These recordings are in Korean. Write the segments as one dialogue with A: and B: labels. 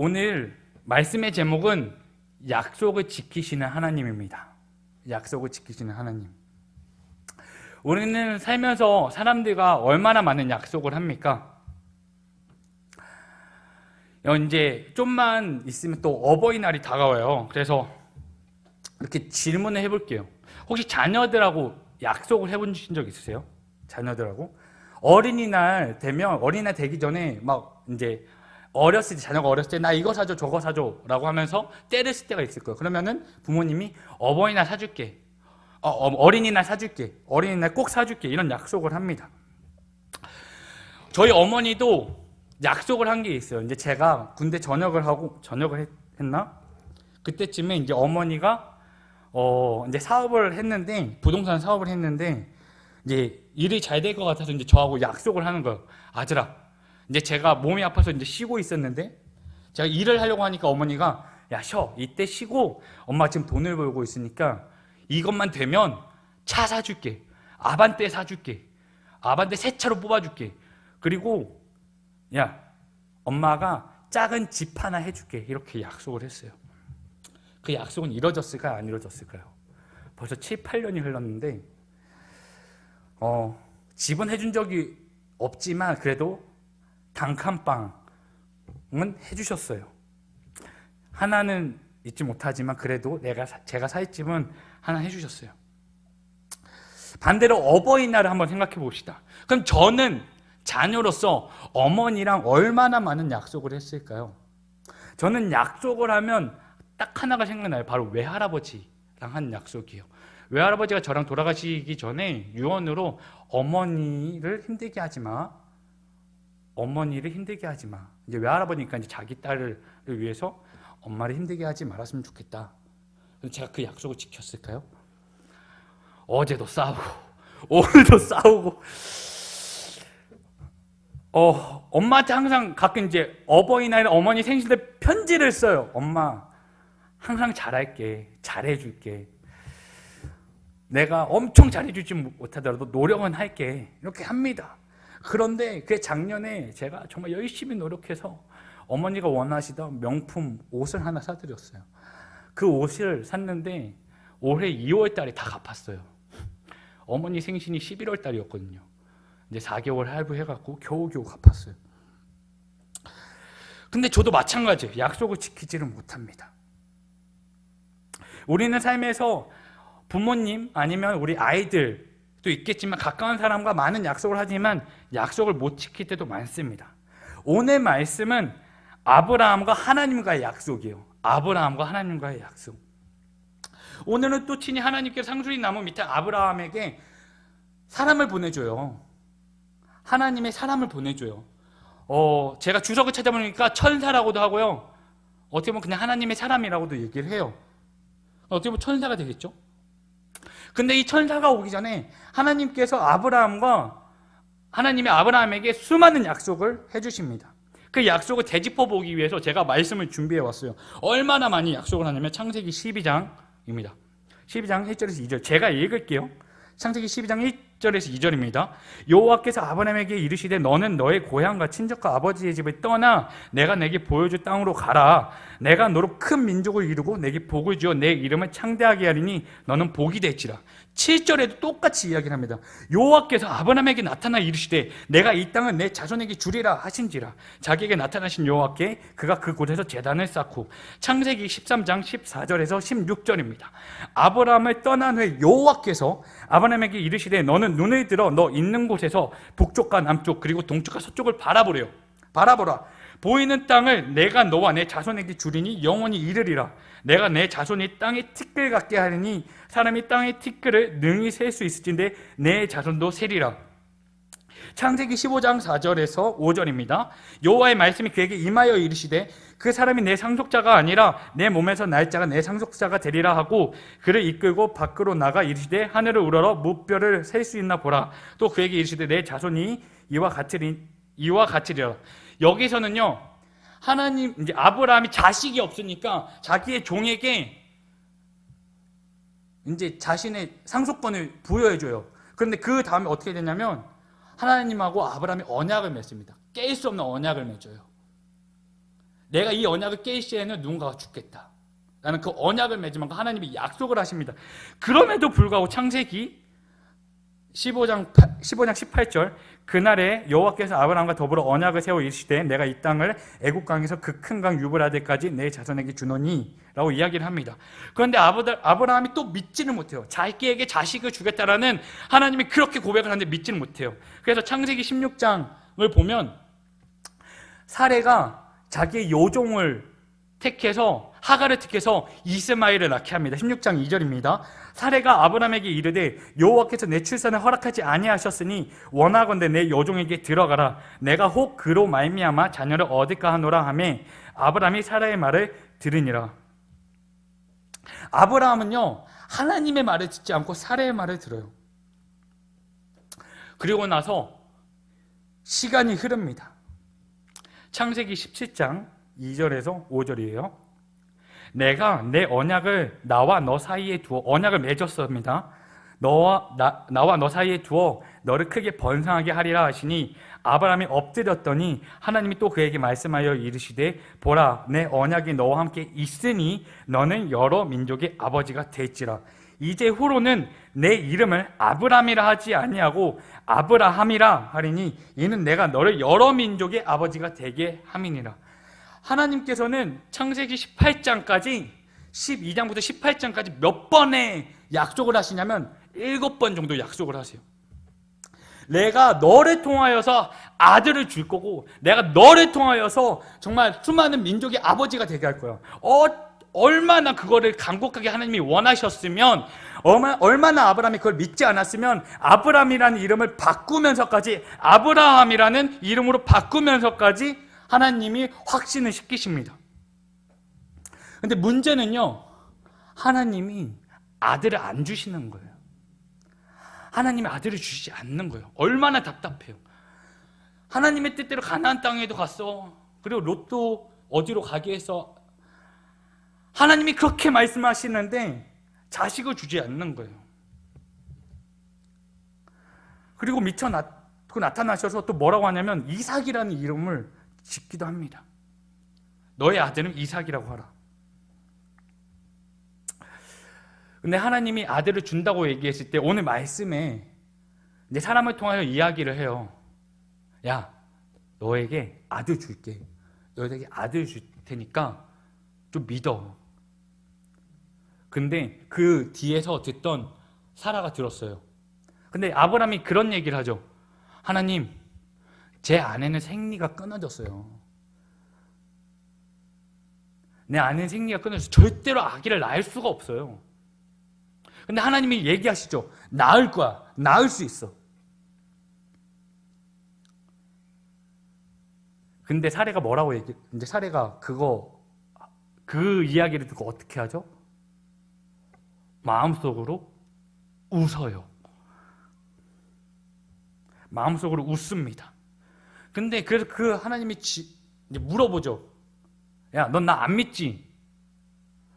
A: 오늘 말씀의 제목은 약속을 지키시는 하나님입니다. 약속을 지키시는 하나님. 우리는 살면서 사람들과 얼마나 많은 약속을 합니까? 이제 좀만 있으면 또 어버이날이 다가와요. 그래서 이렇게 질문을 해볼게요. 혹시 자녀들하고 약속을 해보신 적 있으세요? 자녀들하고? 어린이날 되면, 어린이날 되기 전에 막 이제 어렸을 때, 자녀가 어렸을 때 나 이거 사줘 저거 사줘 라고 하면서 때를 쓸 때가 있을 거예요. 그러면은 부모님이 어버이날 사줄게, 어린이날 사줄게, 어린이날 꼭 사줄게, 이런 약속을 합니다. 저희 어머니도 약속을 한 게 있어요. 이제 제가 군대 전역을 했나? 그때쯤에 이제 어머니가 이제 사업을 했는데, 부동산 사업을 했는데, 이제 일이 잘 될 것 같아서 이제 저하고 약속을 하는 거예요. 아들아, 이제 제가 몸이 아파서 이제 쉬고 있었는데, 제가 일을 하려고 하니까 어머니가 야, 쉬어. 이때 쉬고 엄마 지금 돈을 벌고 있으니까 이것만 되면 차 사줄게. 아반떼 사줄게. 아반떼 새 차로 뽑아줄게. 그리고 야, 엄마가 작은 집 하나 해줄게. 이렇게 약속을 했어요. 그 약속은 이루어졌을까요? 안 이루어졌을까요? 벌써 7, 8년이 흘렀는데 집은 해준 적이 없지만 그래도 단칸방은 해주셨어요. 하나는 잊지 못하지만 그래도 제가 살 집은 하나 해주셨어요. 반대로 어버이날을 한번 생각해 봅시다. 그럼 저는 자녀로서 어머니랑 얼마나 많은 약속을 했을까요? 저는 약속을 하면 딱 하나가 생각나요. 바로 외할아버지랑 한 약속이에요. 외할아버지가 저랑 돌아가시기 전에 유언으로 어머니를 힘들게 하지 마. 어머니를 힘들게 하지 마. 이제 외할아버니까 이제 자기 딸을 위해서 엄마를 힘들게 하지 말았으면 좋겠다. 제가 그 약속을 지켰을까요? 어제도 싸우고 오늘도 싸우고 엄마한테 항상 가끔 이제 어버이날 어머니 생신 때 편지를 써요. 엄마 항상 잘할게, 잘해줄게. 내가 엄청 잘해주지 못하더라도 노력은 할게. 이렇게 합니다. 그런데 그 작년에 제가 정말 열심히 노력해서 어머니가 원하시던 명품 옷을 하나 사드렸어요. 그 옷을 샀는데 올해 2월 달에 다 갚았어요. 어머니 생신이 11월 달이었거든요. 이제 4개월 할부해갖고 겨우겨우 갚았어요. 근데 저도 마찬가지예요. 약속을 지키지를 못합니다. 우리는 삶에서 부모님 아니면 우리 아이들도 있겠지만 가까운 사람과 많은 약속을 하지만 약속을 못 지킬 때도 많습니다. 오늘 말씀은 아브라함과 하나님과의 약속이에요. 아브라함과 하나님과의 약속. 오늘은 또 친히 하나님께서 상수리 나무 밑에 아브라함에게 사람을 보내줘요. 하나님의 사람을 보내줘요. 제가 주석을 찾아보니까 천사라고도 하고요. 어떻게 보면 그냥 하나님의 사람이라고도 얘기를 해요. 어떻게 보면 천사가 되겠죠? 근데 이 천사가 오기 전에 하나님께서 하나님이 아브라함에게 수많은 약속을 해주십니다. 그 약속을 되짚어 보기 위해서 제가 말씀을 준비해 왔어요. 얼마나 많이 약속을 하냐면 창세기 12장입니다. 12장 1절에서 2절 제가 읽을게요. 창세기 12장 1절에서 2절입니다. 여호와께서 아브라함에게 이르시되 너는 너의 고향과 친척과 아버지의 집을 떠나 내가 내게 보여줄 땅으로 가라. 내가 너로 큰 민족을 이루고 내게 복을 주어 내 이름을 창대하게 하리니 너는 복이 될지라. 7절에도 똑같이 이야기를 합니다. 여호와께서 아브라함에게 나타나 이르시되 내가 이 땅을 내 자손에게 주리라 하신지라. 자기에게 나타나신 여호와께 그가 그곳에서 제단을 쌓고. 창세기 13장 14절에서 16절입니다. 아브라함을 떠난 후에 여호와께서 아브라함에게 이르시되 너는 눈을 들어 너 있는 곳에서 북쪽과 남쪽 그리고 동쪽과 서쪽을 바라보래요. 바라보라. 보이는 땅을 내가 너와 내 자손에게 주리니 영원히 이르리라. 내가 내 자손이 땅의 티끌 같게 하리니 사람이 땅의 티끌을 능히 셀 수 있을진데 내 자손도 세리라. 창세기 15장 4절에서 5절입니다. 여호와의 말씀이 그에게 임하여 이르시되 그 사람이 내 상속자가 아니라 내 몸에서 날 자가 내 상속자가 되리라 하고 그를 이끌고 밖으로 나가 이르시되 하늘을 우러러 무뼈를 셀 수 있나 보라. 또 그에게 이르시되 내 자손이 이와 같으리라. 여기서는요, 하나님, 이제 아브라함이 자식이 없으니까 자기의 종에게 이제 자신의 상속권을 부여해줘요. 그런데 그 다음에 어떻게 되냐면 하나님하고 아브라함이 언약을 맺습니다. 깰 수 없는 언약을 맺어요. 내가 이 언약을 깰 시에는 누군가가 죽겠다. 라는 그 언약을 맺으면 하나님이 약속을 하십니다. 그럼에도 불구하고 창세기 15장 18절 그날에 여호와께서 아브라함과 더불어 언약을 세워 이르시되 내가 이 땅을 애굽 강에서 그 큰 강 유브라데까지 내 자손에게 주노니 라고 이야기를 합니다. 그런데 아브라함이 또 믿지는 못해요. 자기에게 자식을 주겠다라는 하나님이 그렇게 고백을 하는데 믿지는 못해요. 그래서 창세기 16장을 보면 사레가 자기의 요종을 택해서 하갈을 택해서 이스마엘을 낳게 합니다. 16장 2절입니다. 사레가 아브라함에게 이르되 여호와께서 내 출산을 허락하지 아니하셨으니 원하건대 내 여종에게 들어가라. 내가 혹 그로 말미암아 자녀를 얻을까 하노라 하며 아브라함이 사라의 말을 들으니라. 아브라함은요 하나님의 말을 듣지 않고 사라의 말을 들어요. 그리고 나서 시간이 흐릅니다. 창세기 17장 2절에서 5절이에요. 내가 내 언약을 나와 너 사이에 두어 언약을 맺었습니다. 나와 너 사이에 두어 너를 크게 번성하게 하리라 하시니 아브라함이 엎드렸더니 하나님이 또 그에게 말씀하여 이르시되 보라 내 언약이 너와 함께 있으니 너는 여러 민족의 아버지가 될지라. 이제 후로는 내 이름을 아브람이라 하지 아니하고 아브라함이라 하리니 이는 내가 너를 여러 민족의 아버지가 되게 함이니라. 하나님께서는 창세기 18장까지 12장부터 18장까지 몇 번의 약속을 하시냐면 7번 정도 약속을 하세요. 내가 너를 통하여서 아들을 줄 거고 내가 너를 통하여서 정말 수많은 민족의 아버지가 되게 할 거야. 얼마나 그거를 간곡하게 하나님이 원하셨으면 얼마나 아브라함이 그걸 믿지 않았으면 아브람이라는 이름을 바꾸면서까지 아브라함이라는 이름으로 바꾸면서까지 하나님이 확신을 시키십니다. 근데 문제는요 하나님이 아들을 안 주시는 거예요. 하나님이 아들을 주시지 않는 거예요. 얼마나 답답해요. 하나님의 뜻대로 가나안 땅에도 갔어. 그리고 롯도 어디로 가게 해서 하나님이 그렇게 말씀하시는데 자식을 주지 않는 거예요. 그리고 미처 나타나셔서 또 뭐라고 하냐면 이삭이라는 이름을 짓기도 합니다. 너의 아들은 이삭이라고 하라. 근데 하나님이 아들을 준다고 얘기했을 때 오늘 말씀에 이제 사람을 통하여 이야기를 해요. 야, 너에게 아들 줄게. 너에게 아들 줄 테니까 좀 믿어. 근데 그 뒤에서 듣던 사라가 들었어요. 근데 아브라함이 그런 얘기를 하죠. 하나님, 제 아내는 생리가 끊어졌어요. 내 아내는 생리가 끊어져서 절대로 아기를 낳을 수가 없어요. 근데 하나님이 얘기하시죠. 낳을 거야. 낳을 수 있어. 근데 사례가 뭐라고 이제 사례가 그 이야기를 듣고 어떻게 하죠? 마음속으로 웃어요. 마음속으로 웃습니다. 근데 그래서 그 하나님이 이제 물어보죠. 야, 넌 나 안 믿지?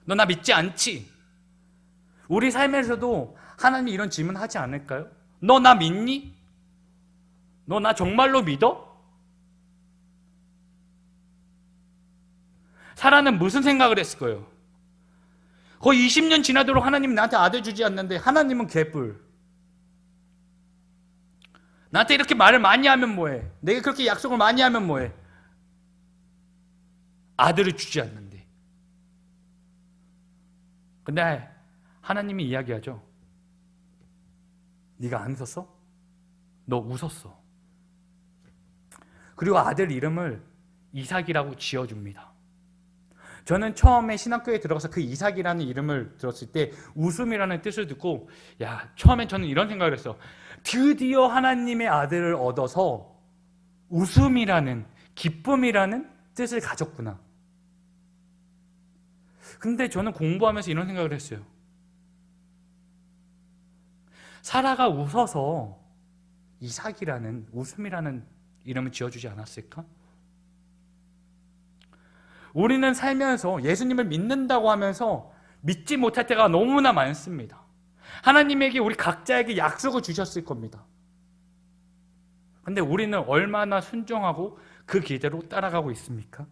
A: 넌 나 믿지 않지? 우리 삶에서도 하나님이 이런 질문 하지 않을까요? 너 나 믿니? 너 나 정말로 믿어? 사라는 무슨 생각을 했을 거예요? 거의 20년 지나도록 하나님이 나한테 아들 주지 않는데 하나님은 개뿔. 나한테 이렇게 말을 많이 하면 뭐해? 내가 그렇게 약속을 많이 하면 뭐해? 아들을 주지 않는데. 근데 하나님이 이야기하죠. 네가 안 웃었어? 너 웃었어. 그리고 아들 이름을 이삭이라고 지어줍니다. 저는 처음에 신학교에 들어가서 그 이삭이라는 이름을 들었을 때 웃음이라는 뜻을 듣고 처음엔 저는 이런 생각을 했어요. 드디어 하나님의 아들을 얻어서 웃음이라는 기쁨이라는 뜻을 가졌구나. 근데 저는 공부하면서 이런 생각을 했어요. 사라가 웃어서 이삭이라는 웃음이라는 이름을 지어주지 않았을까? 우리는 살면서 예수님을 믿는다고 하면서 믿지 못할 때가 너무나 많습니다. 하나님에게 우리 각자에게 약속을 주셨을 겁니다. 근데 우리는 얼마나 순종하고 그 길대로 따라가고 있습니까?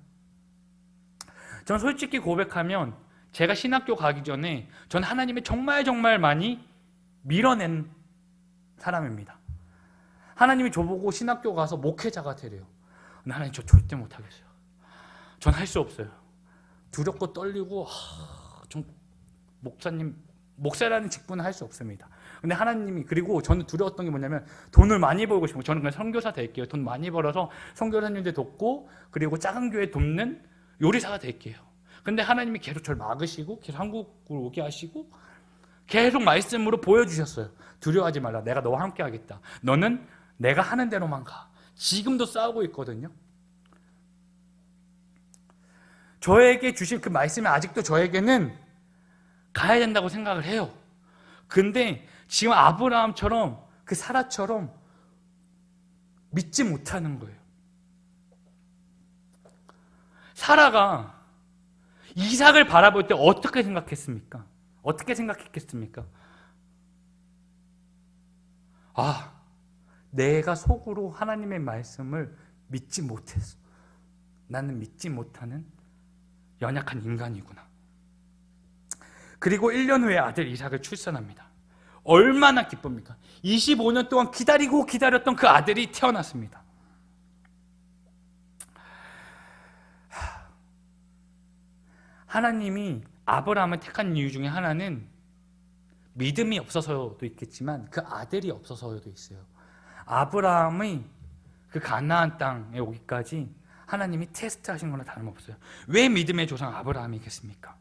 A: 전 솔직히 고백하면 제가 신학교 가기 전에 전 하나님이 정말 많이 밀어낸 사람입니다. 하나님이 저보고 신학교 가서 목회자가 되래요. 근데 하나님 저 절대 못하겠어요. 전 할 수 없어요. 두렵고 떨리고 좀 목사라는 직분은 할 수 없습니다. 근데 하나님이, 그리고 저는 두려웠던 게 뭐냐면 돈을 많이 벌고 싶고, 저는 그냥 선교사 될게요. 돈 많이 벌어서 선교사님들 돕고, 그리고 작은 교회 돕는 요리사가 될게요. 근데 하나님이 계속 저를 막으시고 계속 한국으로 오게 하시고 계속 말씀으로 보여주셨어요. 두려워하지 말라. 내가 너와 함께 하겠다. 너는 내가 하는 대로만 가. 지금도 싸우고 있거든요. 저에게 주신 그 말씀이 아직도 저에게는 가야 된다고 생각을 해요. 근데 지금 아브라함처럼, 그 사라처럼 믿지 못하는 거예요. 사라가 이삭을 바라볼 때 어떻게 생각했습니까? 어떻게 생각했겠습니까? 내가 속으로 하나님의 말씀을 믿지 못했어. 나는 믿지 못하는 연약한 인간이구나. 그리고 1년 후에 아들 이삭을 출산합니다. 얼마나 기쁩니까? 25년 동안 기다렸던 그 아들이 태어났습니다. 하나님이 아브라함을 택한 이유 중에 하나는 믿음이 없어서도 있겠지만 그 아들이 없어서도 있어요. 아브라함의 그 가나안 땅에 오기까지 하나님이 테스트하신 거나 다름없어요. 왜 믿음의 조상 아브라함이겠습니까?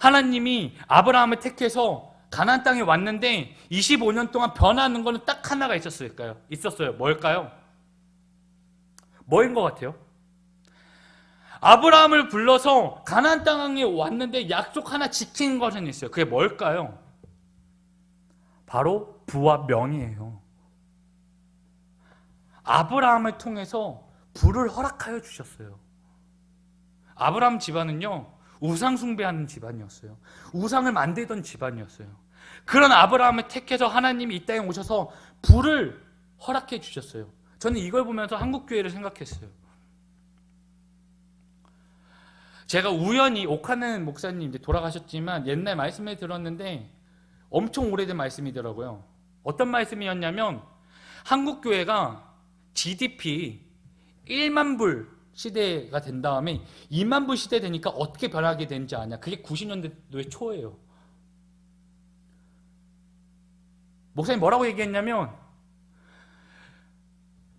A: 하나님이 아브라함을 택해서 가나안 땅에 왔는데 25년 동안 변하는 거는 딱 하나가 있었어요. 뭘까요? 뭐인 것 같아요? 아브라함을 불러서 가나안 땅에 왔는데 약속 하나 지킨 것은 있어요. 그게 뭘까요? 바로 부와 명이에요. 아브라함을 통해서 부를 허락하여 주셨어요. 아브라함 집안은요, 우상 숭배하는 집안이었어요. 우상을 만들던 집안이었어요. 그런 아브라함을 택해서 하나님이 이 땅에 오셔서 부를 허락해 주셨어요. 저는 이걸 보면서 한국교회를 생각했어요. 제가 우연히 옥하는 목사님 이제 돌아가셨지만 옛날 말씀을 들었는데 엄청 오래된 말씀이더라고요. 어떤 말씀이었냐면 한국교회가 GDP 1만 불 시대가 된 다음에 2만 불 시대 되니까 어떻게 변하게 되는지 아냐? 그게 90년대 초예요. 목사님 뭐라고 얘기했냐면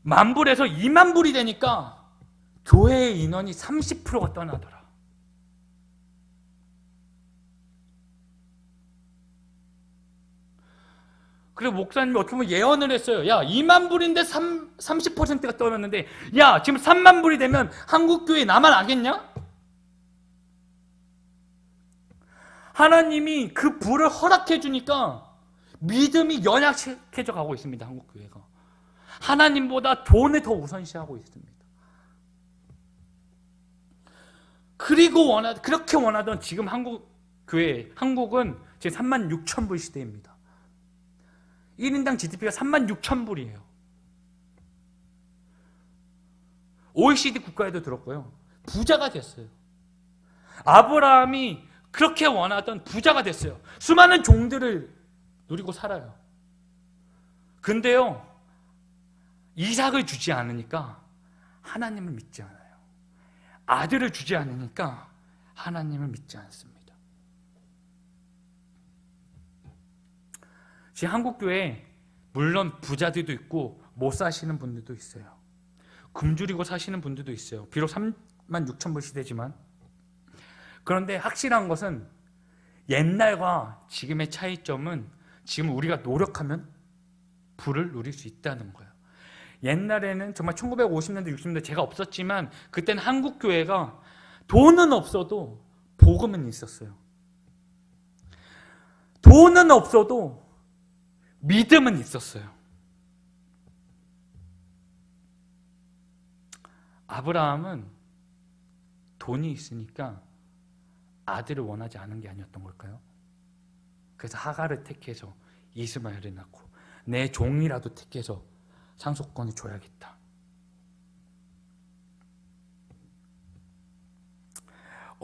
A: 10,000불에서 2만 불이 되니까 교회의 인원이 30%가 떠나더라. 그리고 목사님이 어떻게 보면 예언을 했어요. 야, 2만 불인데 30%가 떠났는데, 야, 지금 3만 불이 되면 한국교회 나만 아겠냐? 하나님이 그 불을 허락해 주니까 믿음이 연약해져 가고 있습니다. 한국교회가. 하나님보다 돈을 더 우선시하고 있습니다. 그리고 그렇게 원하던 지금 한국은 지금 36,000불 시대입니다. 1인당 GDP가 36,000불이에요. OECD 국가에도 들었고요. 부자가 됐어요. 아브라함이 그렇게 원하던 부자가 됐어요. 수많은 종들을 누리고 살아요. 근데요, 이삭을 주지 않으니까 하나님을 믿지 않아요. 아들을 주지 않으니까 하나님을 믿지 않습니다. 지금 한국교회에 물론 부자들도 있고 못 사시는 분들도 있어요. 굶주리고 사시는 분들도 있어요. 비록 36,000불 시대지만. 그런데 확실한 것은 옛날과 지금의 차이점은 지금 우리가 노력하면 부를 누릴 수 있다는 거예요. 옛날에는 정말 1950년대, 60년대 제가 없었지만 그때는 한국교회가 돈은 없어도 복음은 있었어요. 돈은 없어도 믿음은 있었어요. 아브라함은 돈이 있으니까 아들을 원하지 않은 게 아니었던 걸까요? 그래서 하갈을 택해서 이스마엘을 낳고 내 종이라도 택해서 상속권을 줘야겠다.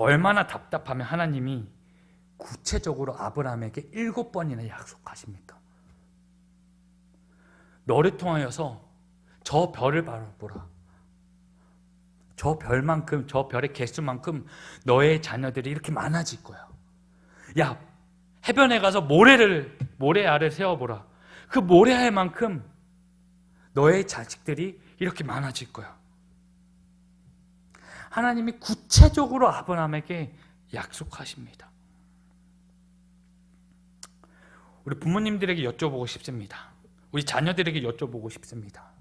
A: 얼마나 답답하면 하나님이 구체적으로 아브라함에게 7번이나 약속하십니까? 너를 통하여서 저 별을 바라보라. 저 별만큼, 저 별의 개수만큼 너의 자녀들이 이렇게 많아질 거야. 야, 해변에 가서 모래알을 세워보라. 그 모래알만큼 너의 자식들이 이렇게 많아질 거야. 하나님이 구체적으로 아브라함에게 약속하십니다. 우리 부모님들에게 여쭤보고 싶습니다. 우리 자녀들에게 여쭤보고 싶습니다.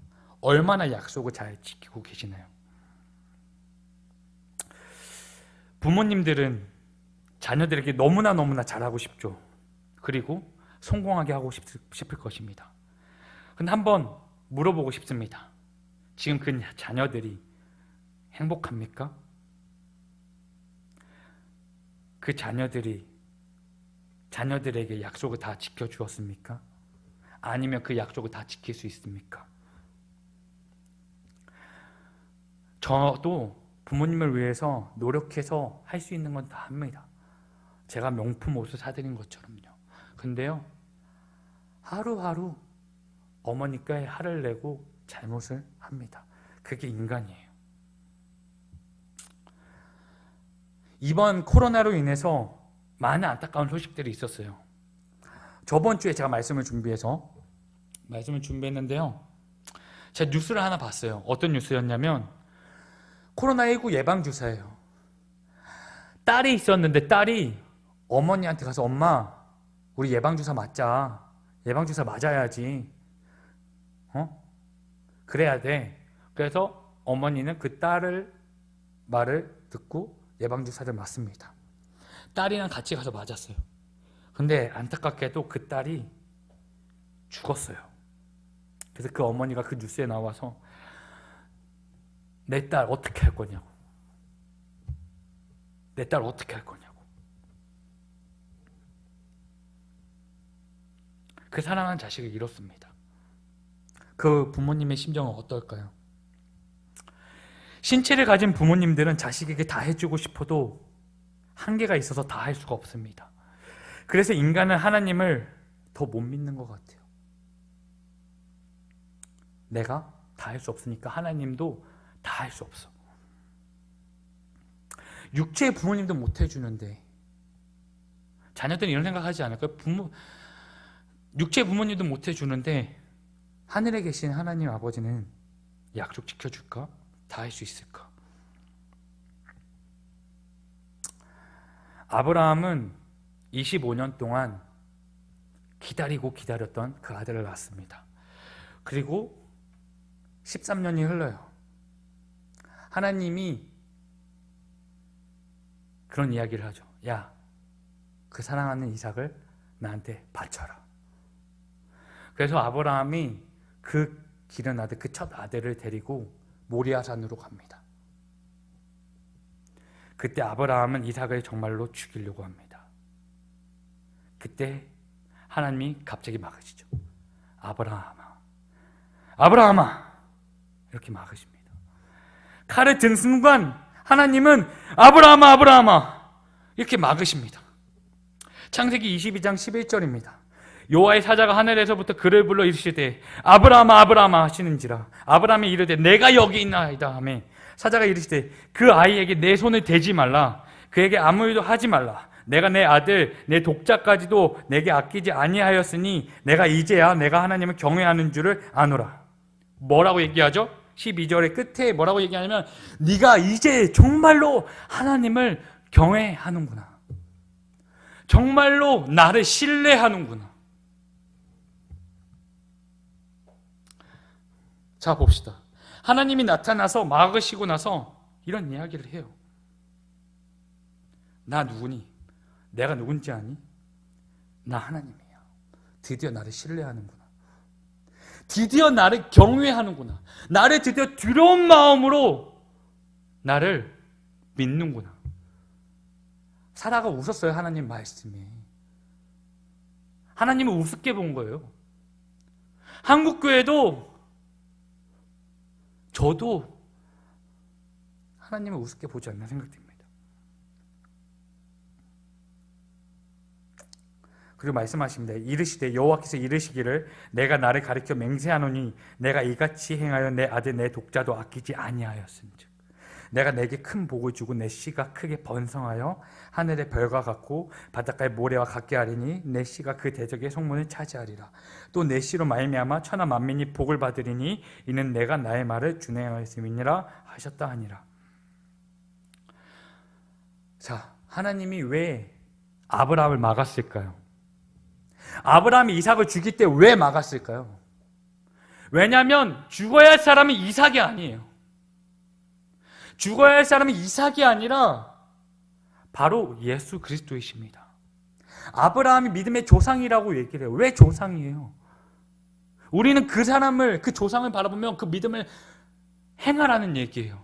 A: 얼마나 약속을 잘 지키고 계시나요? 부모님들은 자녀들에게 너무나 잘하고 싶죠. 그리고 성공하게 하고 싶을 것입니다. 근데 한번 물어보고 싶습니다. 지금 그 자녀들이 행복합니까? 그 자녀들에게 약속을 다 지켜주었습니까? 아니면 그 약속을 다 지킬 수 있습니까? 저도 부모님을 위해서 노력해서 할 수 있는 건 다 합니다. 제가 명품 옷을 사드린 것처럼요. 근데요, 하루하루 어머니께 화를 내고 잘못을 합니다. 그게 인간이에요. 이번 코로나로 인해서 많은 안타까운 소식들이 있었어요. 저번 주에 제가 말씀을 준비했는데요. 제가 뉴스를 하나 봤어요. 어떤 뉴스였냐면 코로나19 예방주사예요. 딸이 있었는데 딸이 어머니한테 가서 엄마, 우리 예방주사 맞자. 예방주사 맞아야지. 그래야 돼. 그래서 어머니는 그 딸을 말을 듣고 예방주사를 맞습니다. 딸이랑 같이 가서 맞았어요. 근데 안타깝게도 그 딸이 죽었어요. 그래서 그 어머니가 그 뉴스에 나와서 내 딸 어떻게 할 거냐고. 내 딸 어떻게 할 거냐고. 그 사랑하는 자식을 잃었습니다. 그 부모님의 심정은 어떨까요? 신체를 가진 부모님들은 자식에게 다 해주고 싶어도 한계가 있어서 다 할 수가 없습니다. 그래서 인간은 하나님을 더 못 믿는 것 같아요. 내가 다 할 수 없으니까 하나님도 다 할 수 없어. 육체의 부모님도 못 해주는데 자녀들은 이런 생각하지 않을까요? 육체의 부모님도 못 해주는데 하늘에 계신 하나님 아버지는 약속 지켜줄까? 다 할 수 있을까? 아브라함은 25년 동안 기다렸던 그 아들을 낳았습니다. 그리고 13년이 흘러요. 하나님이 그런 이야기를 하죠. 야, 그 사랑하는 이삭을 나한테 바쳐라. 그래서 아브라함이 그 기른 아들, 그 첫 아들을 데리고 모리아산으로 갑니다. 그때 아브라함은 이삭을 정말로 죽이려고 합니다. 그때 하나님이 갑자기 막으시죠. 아브라함아 이렇게 막으십니다. 칼을 든 순간 하나님은 아브라함아 이렇게 막으십니다. 창세기 22장 11절입니다. 여호와의 사자가 하늘에서부터 그를 불러 이르시되 아브라함아 하시는지라. 아브라함이 이르되 내가 여기 있나이다 하매 사자가 이르시되 그 아이에게 내 손을 대지 말라. 그에게 아무 일도 하지 말라. 내가 내 아들 내 독자까지도 내게 아끼지 아니하였으니 내가 이제야 내가 하나님을 경외하는 줄을 아노라. 뭐라고 얘기하죠? 12절의 끝에 뭐라고 얘기하냐면 네가 이제 정말로 하나님을 경외하는구나. 정말로 나를 신뢰하는구나. 자, 봅시다. 하나님이 나타나서 막으시고 나서 이런 이야기를 해요. 나 누구니? 내가 누군지 아니? 나 하나님이야. 드디어 나를 신뢰하는구나. 드디어 나를 경외하는구나. 나를 드디어 두려운 마음으로 나를 믿는구나. 사라가 웃었어요. 하나님 말씀에. 하나님을 우습게 본 거예요. 한국교회도 저도 하나님을 우습게 보지 않나 생각됩니다. 그리고 말씀하십니다. 이르시되 여호와께서 이르시기를 내가 나를 가리켜 맹세하노니 내가 이같이 행하여 내 아들 내 독자도 아끼지 아니하였은즉 내가 내게 큰 복을 주고 내 씨가 크게 번성하여 하늘의 별과 같고 바닷가의 모래와 같게 하리니 내 씨가 그 대적의 성문을 차지하리라. 또 내 씨로 말미암아 천하 만민이 복을 받으리니 이는 내가 나의 말을 준행하였음이니라 하셨다 하니라. 자, 하나님이 왜 아브라함을 막았을까요? 아브라함이 이삭을 죽일 때 왜 막았을까요? 왜냐하면 죽어야 할 사람은 이삭이 아니에요. 죽어야 할 사람은 이삭이 아니라 바로 예수 그리스도이십니다. 아브라함이 믿음의 조상이라고 얘기를 해요. 왜 조상이에요? 우리는 그 사람을, 그 조상을 바라보면 그 믿음을 행하라는 얘기예요.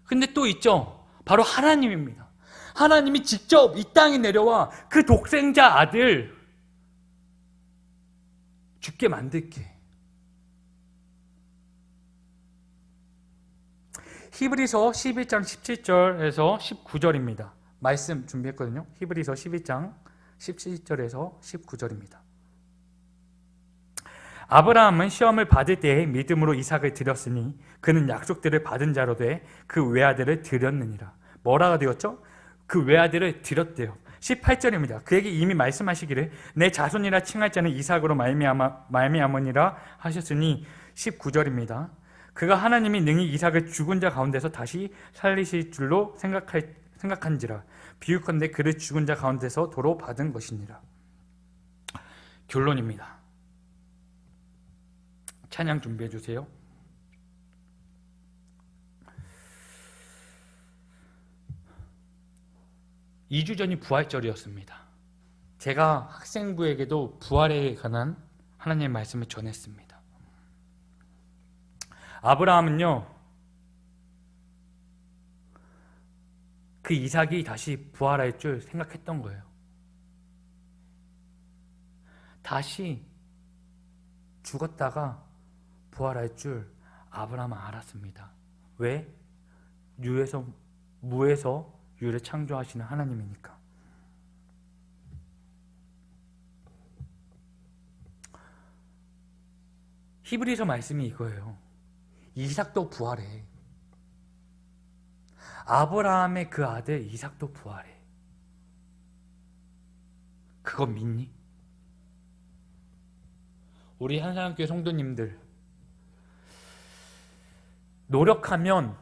A: 근데 또 있죠. 바로 하나님입니다. 하나님이 직접 이 땅에 내려와 그 독생자 아들 죽게 만들게. 히브리서 11장 17절에서 19절입니다. 말씀 준비했거든요. 히브리서 11장 17절에서 19절입니다. 아브라함은 시험을 받을 때에 믿음으로 이삭을 드렸으니 그는 약속들을 받은 자로 돼 그 외아들을 드렸느니라. 뭐라가 되었죠? 그 외아들을 드렸대요. 18절입니다. 그에게 이미 말씀하시기를 내 자손이라 칭할 자는 이삭으로 말미암으니라 하셨으니 19절입니다. 그가 하나님이 능히 이삭을 죽은 자 가운데서 다시 살리실 줄로 생각한지라 비유컨대 그를 죽은 자 가운데서 도로 받은 것이니라. 결론입니다. 찬양 준비해 주세요. (2주) 전이 부활절이었습니다. 제가 학생부에게도 부활에 관한 하나님의 말씀을 전했습니다. 아브라함은요, 그 이삭이 다시 부활할 줄 생각했던 거예요. 다시 죽었다가 부활할 줄 아브라함은 알았습니다. 왜? 무에서 유를 창조하시는 하나님이니까. 히브리서 말씀이 이거예요. 이삭도 부활해. 아브라함의 그 아들 이삭도 부활해. 그거 믿니? 우리 한사람교회 성도님들, 노력하면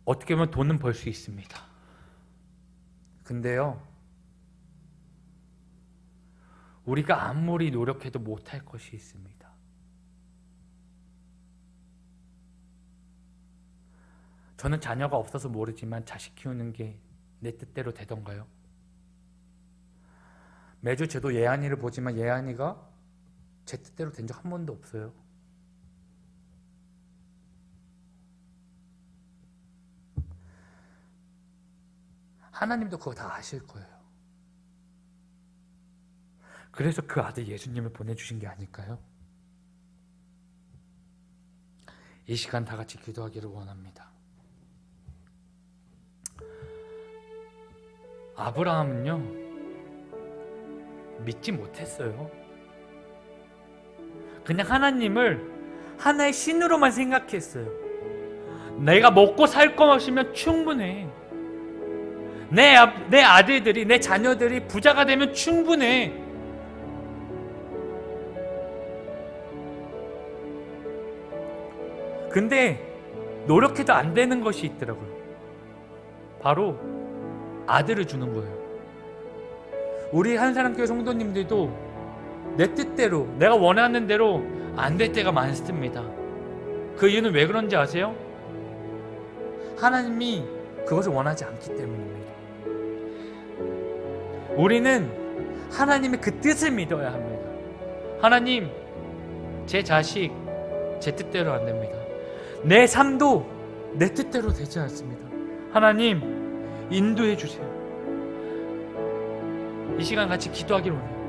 A: 어떻게 보면 돈은 벌 수 있습니다. 근데요, 우리가 아무리 노력해도 못할 것이 있습니다. 저는 자녀가 없어서 모르지만 자식 키우는 게 내 뜻대로 되던가요? 매주 저도 예한이를 보지만 예한이가 제 뜻대로 된 적 한 번도 없어요. 하나님도 그거 다 아실 거예요. 그래서 그 아들 예수님을 보내주신 게 아닐까요? 이 시간 다 같이 기도하기를 원합니다. 아브라함은요, 믿지 못했어요. 그냥 하나님을 하나의 신으로만 생각했어요. 내가 먹고 살 것이면 충분해. 내 아들들이, 내 자녀들이 부자가 되면 충분해. 근데 노력해도 안 되는 것이 있더라고요. 바로 아들을 주는 거예요. 우리 한사람교회 성도님들도 내 뜻대로, 내가 원하는 대로 안 될 때가 많습니다. 그 이유는 왜 그런지 아세요? 하나님이 그것을 원하지 않기 때문입니다. 우리는 하나님의 그 뜻을 믿어야 합니다. 하나님, 제 자식 제 뜻대로 안 됩니다. 내 삶도 내 뜻대로 되지 않습니다. 하나님, 인도해 주세요. 이 시간 같이 기도하기로 해요.